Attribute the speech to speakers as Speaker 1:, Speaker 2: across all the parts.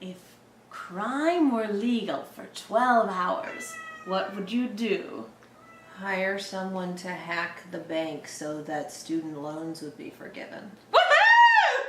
Speaker 1: If crime were legal for 12 hours, what would you do?
Speaker 2: Hire someone to hack the bank so that student loans would be forgiven.
Speaker 1: Woohoo!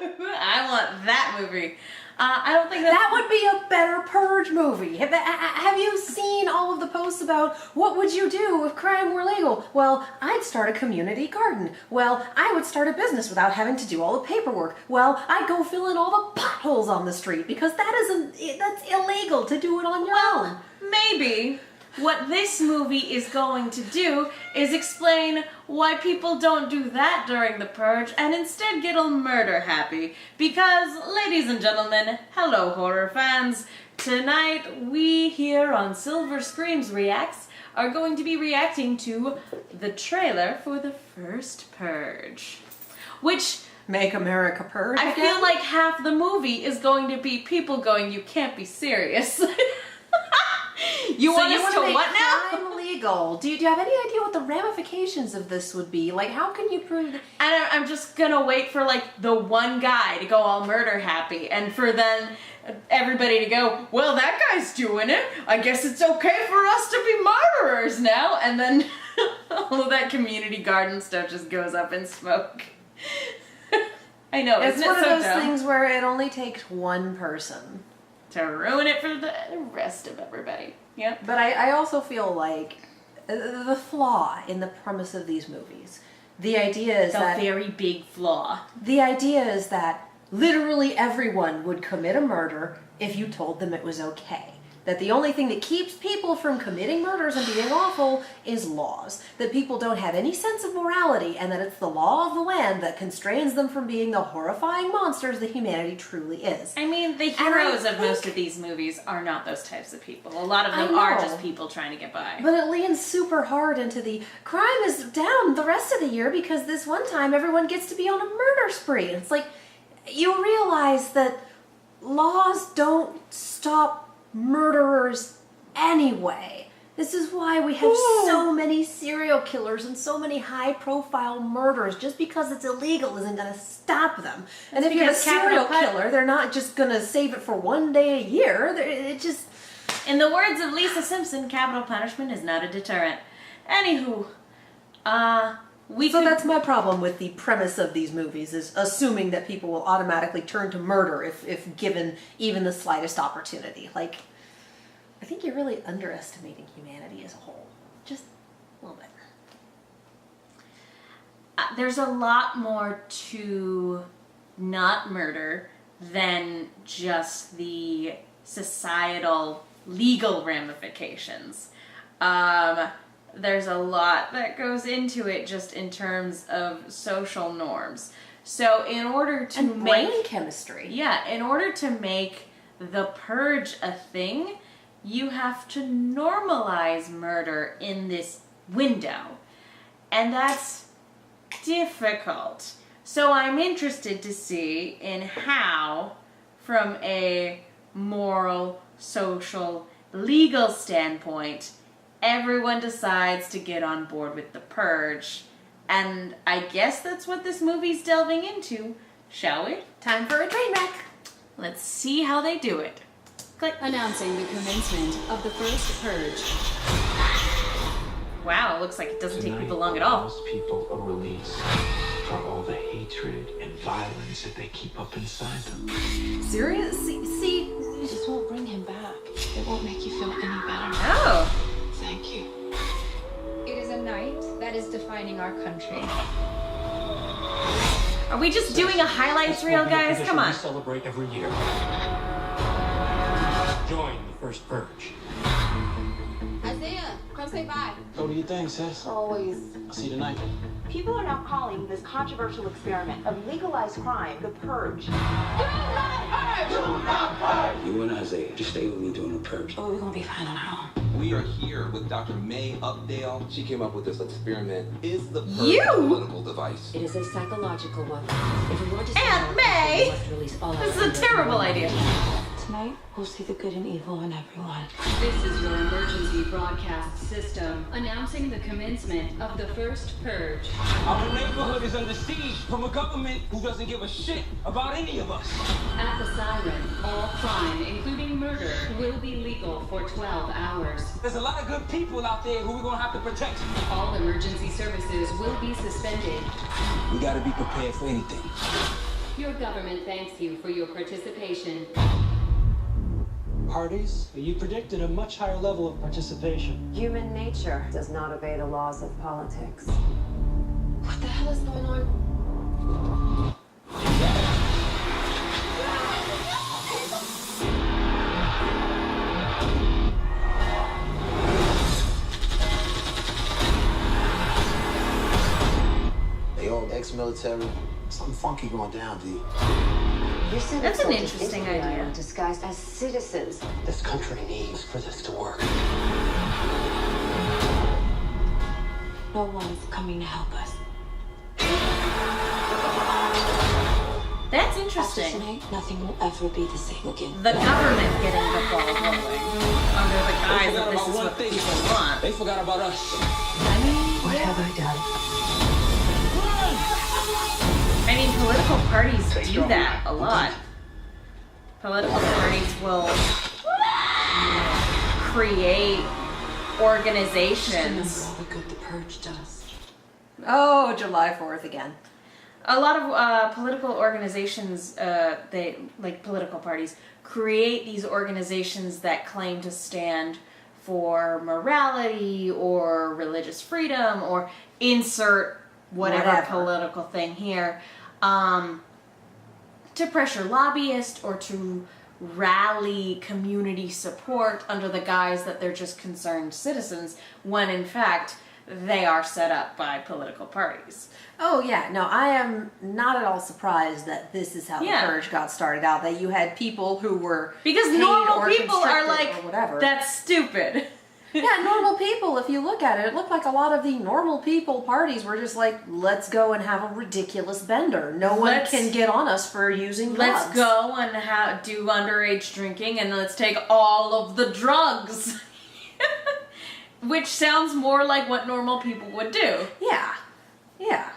Speaker 1: I want that movie. I don't think
Speaker 2: that would be a better Purge movie. Have you seen all of the posts about what would you do if crime were legal? Well, I'd start a community garden. Well, I would start a business without having to do all the paperwork. Well, I'd go fill in all the potholes on the street because that's illegal to do it on your own.
Speaker 1: Maybe. What this movie is going to do is explain why people don't do that during the Purge and instead get all murder happy. Because, ladies and gentlemen, hello horror fans, tonight we here on Silver Screams Reacts are going to be reacting to the trailer for the first Purge. Which...
Speaker 2: Make America purge
Speaker 1: I
Speaker 2: again?
Speaker 1: feel like half the movie is going to be people going, you can't be serious. You want us to what now?
Speaker 2: Crime legal. Do you have any idea what the ramifications of this would be? Like, how can you prove that?
Speaker 1: And I'm just gonna wait for like the one guy to go all murder happy, and for then everybody to go, well, that guy's doing it. I guess it's okay for us to be murderers now. And then all of that community garden stuff just goes up in smoke. I know,
Speaker 2: It's
Speaker 1: isn't
Speaker 2: one
Speaker 1: it
Speaker 2: of
Speaker 1: so
Speaker 2: those
Speaker 1: dumb?
Speaker 2: things where it only takes one person
Speaker 1: To ruin it for the rest of everybody. Yep.
Speaker 2: But I also feel like the flaw in the premise of these movies, the idea is that...
Speaker 1: A very big flaw.
Speaker 2: The idea is that literally everyone would commit a murder if you told them it was okay. That the only thing that keeps people from committing murders and being awful is laws. That people don't have any sense of morality, and that it's the law of the land that constrains them from being the horrifying monsters that humanity truly is.
Speaker 1: I mean, the heroes of most of these movies are not those types of people. A lot of them are just people trying to get by.
Speaker 2: But it leans super hard into the crime is down the rest of the year because this one time everyone gets to be on a murder spree. It's like, you realize that laws don't stop murderers anyway. This is why we have so many serial killers and so many high-profile murders. Just because it's illegal isn't going to stop them. And if you have a serial killer, they're not just going to save it for one day a year. It just...
Speaker 1: In the words of Lisa Simpson, capital punishment is not a deterrent. Anywho,
Speaker 2: So that's my problem with the premise of these movies, is assuming that people will automatically turn to murder if given even the slightest opportunity. Like, I think you're really underestimating humanity as a whole. Just a little bit.
Speaker 1: There's a lot more to not murder than just the societal legal ramifications. There's a lot that goes into it just in terms of social norms. So in order to
Speaker 2: and brain chemistry.
Speaker 1: Yeah, in order to make the Purge a thing, you have to normalize murder in this window. And that's difficult. So I'm interested to see in how, from a moral, social, legal standpoint, everyone decides to get on board with the Purge. And I guess that's what this movie's delving into, shall we?
Speaker 2: Time for a train wreck.
Speaker 1: Let's see how they do it. Click.
Speaker 3: Announcing the commencement of the first Purge.
Speaker 1: Wow, it looks like it doesn't take people long at all.
Speaker 4: Most people are released for all the hatred and violence that they keep up inside them.
Speaker 2: Serious? See,
Speaker 3: This won't bring him back. It won't make you feel any better.
Speaker 1: Oh.
Speaker 3: Thank you.
Speaker 5: It is a night that is defining our country.
Speaker 1: Are we just doing a highlights reel, guys? Come on.
Speaker 4: We celebrate every year. Join the first Purge.
Speaker 5: Isaiah, come say bye.
Speaker 6: What do you think, sis?
Speaker 5: Always.
Speaker 6: I'll see you tonight.
Speaker 7: People are now calling this controversial experiment of legalized crime the Purge.
Speaker 6: You and Isaiah, just stay with me during the Purge.
Speaker 3: Oh, we're gonna be fine on our own.
Speaker 8: We are here with Dr. May Updale. She came up with this experiment. Is the Purge
Speaker 1: You?
Speaker 8: a political device?
Speaker 3: It is a psychological one. If we want to
Speaker 1: Aunt May!
Speaker 3: we must release all
Speaker 1: This
Speaker 3: our
Speaker 1: is a terrible idea.
Speaker 3: Tonight tonight, we'll see the good and evil in everyone.
Speaker 9: This is your emergency broadcast system announcing the commencement of the first purge.
Speaker 8: Our neighborhood is under siege from a government who doesn't give a shit about any of us.
Speaker 9: At the siren, all crime, including murder, will be legal for 12 hours.
Speaker 8: There's a lot of good people out there who we're gonna have to protect.
Speaker 9: All emergency services will be suspended.
Speaker 6: We gotta be prepared for anything.
Speaker 9: Your government thanks you for your participation.
Speaker 10: Parties, you predicted a much higher level of participation.
Speaker 7: Human nature does not obey the laws of politics.
Speaker 3: What the hell is going on?
Speaker 11: They all ex-military. Something funky going down, D.
Speaker 1: That's an interesting idea.
Speaker 7: Disguised as citizens.
Speaker 11: This country needs for this to work.
Speaker 3: No one's coming to help us.
Speaker 1: That's
Speaker 3: After
Speaker 1: interesting.
Speaker 3: tonight, nothing will ever be the same again.
Speaker 1: The government getting the ball rolling under the guise that this is what the people want.
Speaker 8: They forgot about us.
Speaker 7: What have I done?
Speaker 1: I mean, political parties do that a lot. Political parties will create organizations.
Speaker 3: All the good the Purge does.
Speaker 2: Oh, July 4th again.
Speaker 1: A lot of political organizations, they like political parties, create these organizations that claim to stand for morality or religious freedom or insert whatever political thing here, to pressure lobbyists or to rally community support under the guise that they're just concerned citizens, when in fact they are set up by political parties.
Speaker 2: Oh yeah, no, I am not at all surprised that this is how the Purge got started out. That you had people who were
Speaker 1: because
Speaker 2: paid
Speaker 1: normal
Speaker 2: or
Speaker 1: people are
Speaker 2: constricted
Speaker 1: like,
Speaker 2: or whatever.
Speaker 1: That's stupid.
Speaker 2: Yeah, normal people, if you look at it, it looked like a lot of the normal people parties were just like, let's go and have a ridiculous bender. No one can get on us for using drugs.
Speaker 1: Let's go and do underage drinking and let's take all of the drugs. Which sounds more like what normal people would do.
Speaker 2: Yeah. Yeah.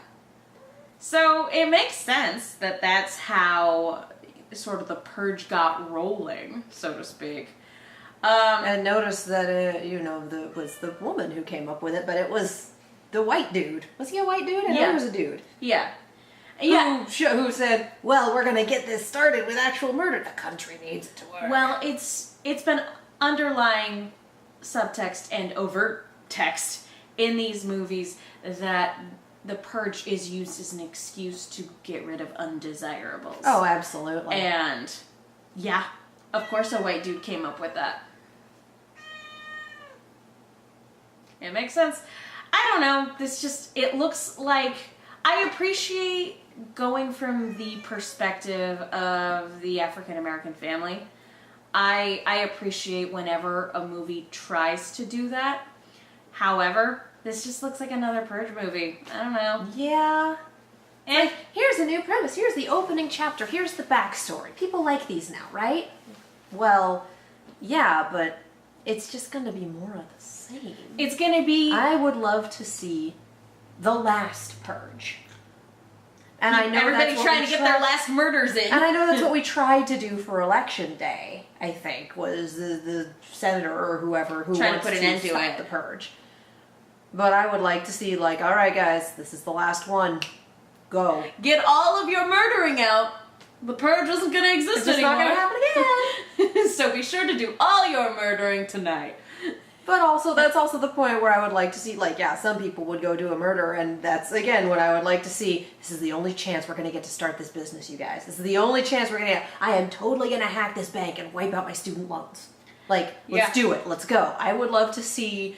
Speaker 1: So it makes sense that that's how sort of the Purge got rolling, so to speak.
Speaker 2: And notice that, was the woman who came up with it, but it was the white dude. Was he a white dude? I know he was a dude.
Speaker 1: Yeah. Yeah.
Speaker 2: Who said, well, we're going to get this started with actual murder. The country needs it to work.
Speaker 1: Well, it's been underlying subtext and overt text in these movies that the Purge is used as an excuse to get rid of undesirables.
Speaker 2: Oh, absolutely.
Speaker 1: And, yeah, of course a white dude came up with that. It makes sense. I don't know. It looks like... I appreciate going from the perspective of the African-American family. I appreciate whenever a movie tries to do that. However, this just looks like another Purge movie. I don't know.
Speaker 2: Yeah.
Speaker 1: And
Speaker 2: like, here's a new premise. Here's the opening chapter. Here's the backstory. People like these now, right? Well, yeah, but it's just going to be more of the same.
Speaker 1: It's going to be...
Speaker 2: I would love to see the last Purge. And I know
Speaker 1: everybody's trying to get their last murders in.
Speaker 2: And I know that's what we tried to do for Election Day, I think, was the senator or whoever who
Speaker 1: trying
Speaker 2: wants
Speaker 1: to put an end to it.
Speaker 2: The Purge. But I would like to see, like, all right, guys, this is the last one. Go.
Speaker 1: Get all of your murdering out. The Purge isn't going to exist anymore.
Speaker 2: It's not going to happen again.
Speaker 1: So be sure to do all your murdering tonight.
Speaker 2: But also, that's also the point where I would like to see, like, yeah, some people would go do a murder, and that's, again, what I would like to see. This is the only chance we're going to get to start this business, you guys. This is the only chance we're going to get. I am totally going to hack this bank and wipe out my student loans. Like, let's do it. Let's go. I would love to see...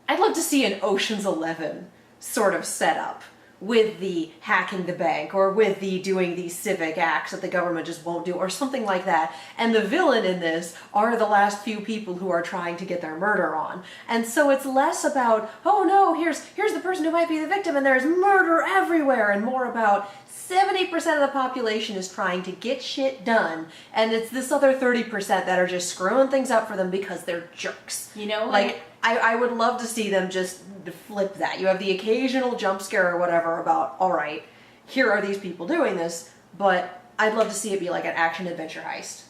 Speaker 2: I'd love to see an Ocean's 11 sort of setup with the hacking the bank or with the doing these civic acts that the government just won't do or something like that. And the villain in this are the last few people who are trying to get their murder on. And so it's less about, oh no, here's the person who might be the victim and there's murder everywhere, and more about 70% of the population is trying to get shit done, and it's this other 30% that are just screwing things up for them because they're jerks.
Speaker 1: You know,
Speaker 2: like I would love to see them just flip that. You have the occasional jump scare or whatever about, all right, here are these people doing this, but I'd love to see it be like an action adventure heist.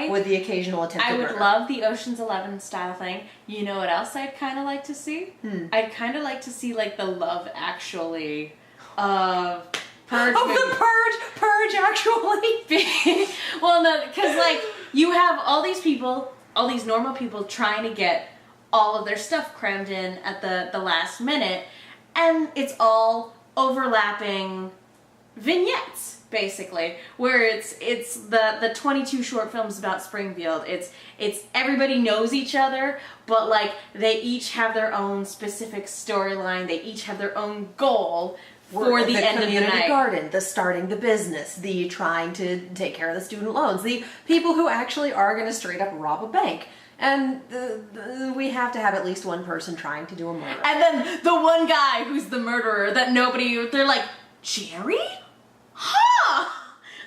Speaker 2: With the occasional attempt
Speaker 1: I
Speaker 2: at
Speaker 1: would
Speaker 2: murder.
Speaker 1: love the Ocean's 11 style thing. You know what else I'd kind of like to see? I'd kind of like to see like the Love Actually of Purge.
Speaker 2: The Purge Actually.
Speaker 1: Well, no, because like you have all these people, all these normal people trying to get all of their stuff crammed in at the last minute, and it's all overlapping vignettes. Basically, where it's the 22 short films about Springfield. It's everybody knows each other, but like they each have their own specific storyline. They each have their own goal for the end of the
Speaker 2: community
Speaker 1: night.
Speaker 2: garden, the starting the business, the trying to take care of the student loans, the people who actually are going to straight up rob a bank. And we have to have at least one person trying to do a murder.
Speaker 1: And then the one guy who's the murderer that they're like, Jerry? Huh!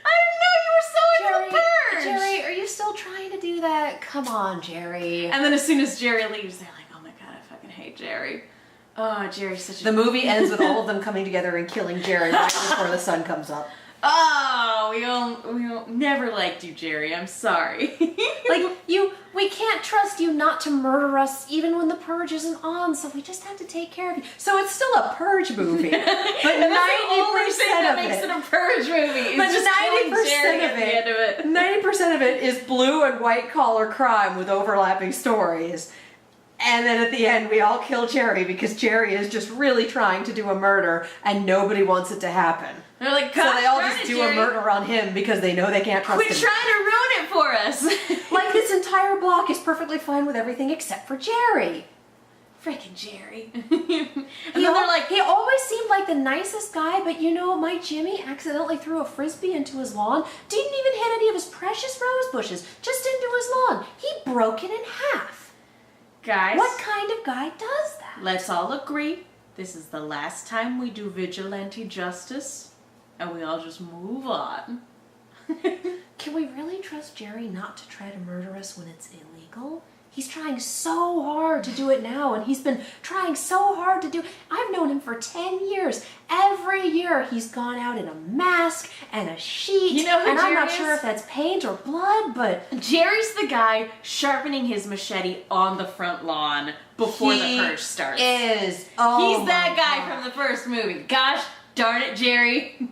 Speaker 1: I didn't know you were so into the Purge!
Speaker 2: Jerry, are you still trying to do that? Come on, Jerry.
Speaker 1: And then as soon as Jerry leaves, they're like, oh my god, I fucking hate Jerry. Oh, Jerry's such a...
Speaker 2: The movie ends with all of them coming together and killing Jerry right before the sun comes up.
Speaker 1: Oh, we never liked you, Jerry. I'm sorry.
Speaker 2: We can't trust you not to murder us even when the Purge isn't on, so we just have to take care of you. So it's still a Purge movie. But 90%
Speaker 1: that
Speaker 2: of
Speaker 1: makes
Speaker 2: it
Speaker 1: it a Purge movie.
Speaker 2: But
Speaker 1: It's just
Speaker 2: 90%
Speaker 1: at the end of it.
Speaker 2: 90% of it is blue and white collar crime with overlapping stories. And then at the end, we all kill Jerry because Jerry is just really trying to do a murder and nobody wants it to happen.
Speaker 1: They're like,
Speaker 2: so they all just do a murder on him because they know they can't trust him.
Speaker 1: Quit trying to ruin it for us.
Speaker 2: Like this entire block is perfectly fine with everything except for Jerry.
Speaker 1: Freaking Jerry.
Speaker 2: And then they're like, he always seemed like the nicest guy, but you know, my Jimmy accidentally threw a frisbee into his lawn, didn't even hit any of his precious rose bushes, just into his lawn. He broke it in half.
Speaker 1: Guys.
Speaker 2: What kind of guy does that?
Speaker 1: Let's all agree this is the last time we do vigilante justice, and we all just move on.
Speaker 2: Can we really trust Jerry not to try to murder us when it's illegal? He's trying so hard to do it now, and he's been trying so hard to do... I've known him for 10 years. Every year he's gone out in a mask and a sheet.
Speaker 1: You know who
Speaker 2: and
Speaker 1: Jerry
Speaker 2: I'm not
Speaker 1: is?
Speaker 2: sure if that's paint or blood, but...
Speaker 1: Jerry's the guy sharpening his machete on the front lawn before the Purge starts.
Speaker 2: He's
Speaker 1: that guy from the first movie. Gosh darn it, Jerry.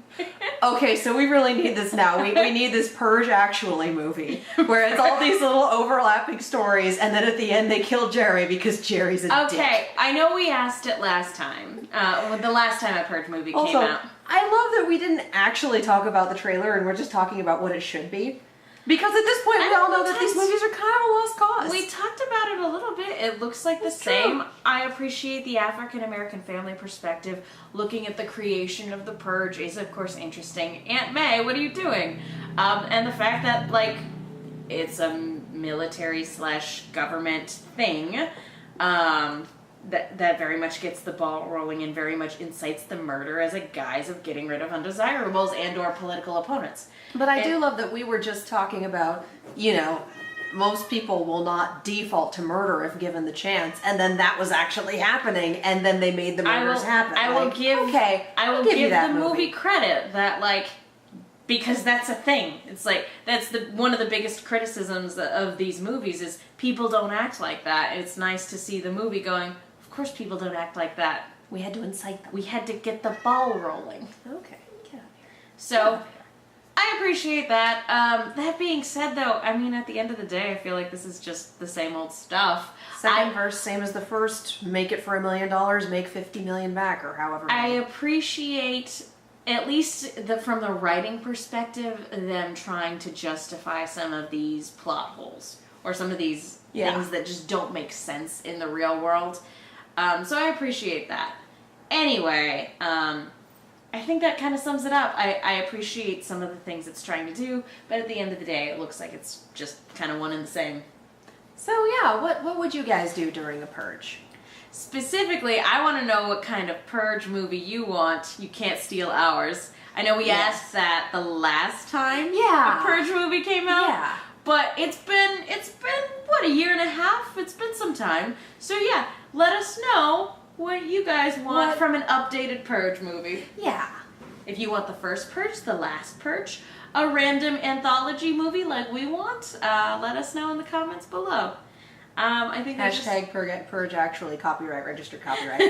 Speaker 2: Okay, so we really need this now. We need this Purge Actually movie where it's all these little overlapping stories, and then at the end they kill Jerry because Jerry's a dick.
Speaker 1: Okay, I know we asked it last time, the last time a Purge movie came out.
Speaker 2: I love that we didn't actually talk about the trailer and we're just talking about what it should be. Because at this point, we all know that these movies are kind of a lost cause.
Speaker 1: We talked about it a little bit. It looks like the same. I appreciate the African-American family perspective. Looking at the creation of the Purge is, of course, interesting. Aunt May, what are you doing? And the fact that, like, it's a military/government thing that very much gets the ball rolling and very much incites the murder as a guise of getting rid of undesirables and or political opponents.
Speaker 2: But I do love that we were just talking about, you know, most people will not default to murder if given the chance, and then that was actually happening, and then they made the murders happen.
Speaker 1: I will give the movie credit that, like, because that's a thing. It's like, that's one of the biggest criticisms of these movies is people don't act like that. It's nice to see the movie going, of course people don't act like that.
Speaker 2: We had to incite them.
Speaker 1: We had to get the ball rolling.
Speaker 2: Okay, get out here.
Speaker 1: So, I appreciate that. That being said, though, I mean, at the end of the day, I feel like this is just the same old stuff.
Speaker 2: Second verse, same as the first. Make it for $1 million, make 50 million back, or however many.
Speaker 1: I appreciate, at least from the writing perspective, them trying to justify some of these plot holes or some of these things that just don't make sense in the real world. So I appreciate that. Anyway, I think that kind of sums it up. I appreciate some of the things it's trying to do, but at the end of the day, it looks like it's just kind of one and the same.
Speaker 2: So yeah, what would you guys do during the Purge?
Speaker 1: Specifically, I want to know what kind of Purge movie you want. You can't steal ours. I know we asked that the last time
Speaker 2: Yeah.
Speaker 1: a Purge movie came out.
Speaker 2: Yeah.
Speaker 1: But it's been what, a year and a half? It's been some time. So yeah, let us know what you guys want from an updated Purge movie.
Speaker 2: Yeah.
Speaker 1: If you want the first Purge, the last Purge, a random anthology movie like we want, let us know in the comments below. I think
Speaker 2: Hashtag Purge actually copyright, registered copyright.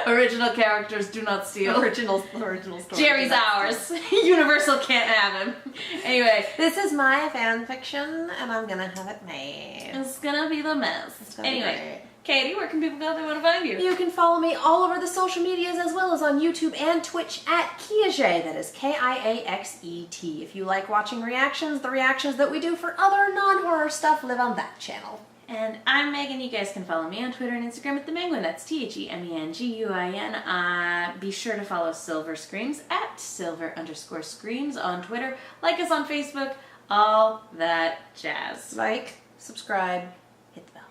Speaker 1: original characters do not steal.
Speaker 2: Original story.
Speaker 1: Jerry's ours. Universal can't have him. Anyway.
Speaker 2: This is my fan fiction, and I'm gonna have it made.
Speaker 1: It's gonna be the mess.
Speaker 2: It's gonna
Speaker 1: Anyway.
Speaker 2: be great.
Speaker 1: Katie, where can people go if they want to find you?
Speaker 2: You can follow me all over the social medias as well as on YouTube and Twitch at Kiaxet. That is Kiaxet. If you like watching reactions, the reactions that we do for other non-horror stuff live on that channel.
Speaker 1: And I'm Megan. You guys can follow me on Twitter and Instagram at TheMenguin. That's TheMenguin. Be sure to follow Silver Screams at Silver_Screams on Twitter. Like us on Facebook. All that jazz.
Speaker 2: Like, subscribe, hit the bell.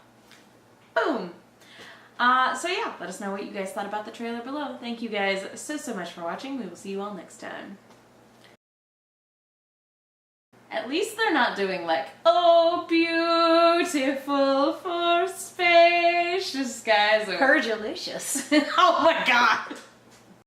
Speaker 1: Boom. So yeah, let us know what you guys thought about the trailer below. Thank you guys so much for watching. We will see you all next time. At least they're not doing like, oh, beautiful for spacious skies.
Speaker 2: Purge-alicious.
Speaker 1: Oh my god.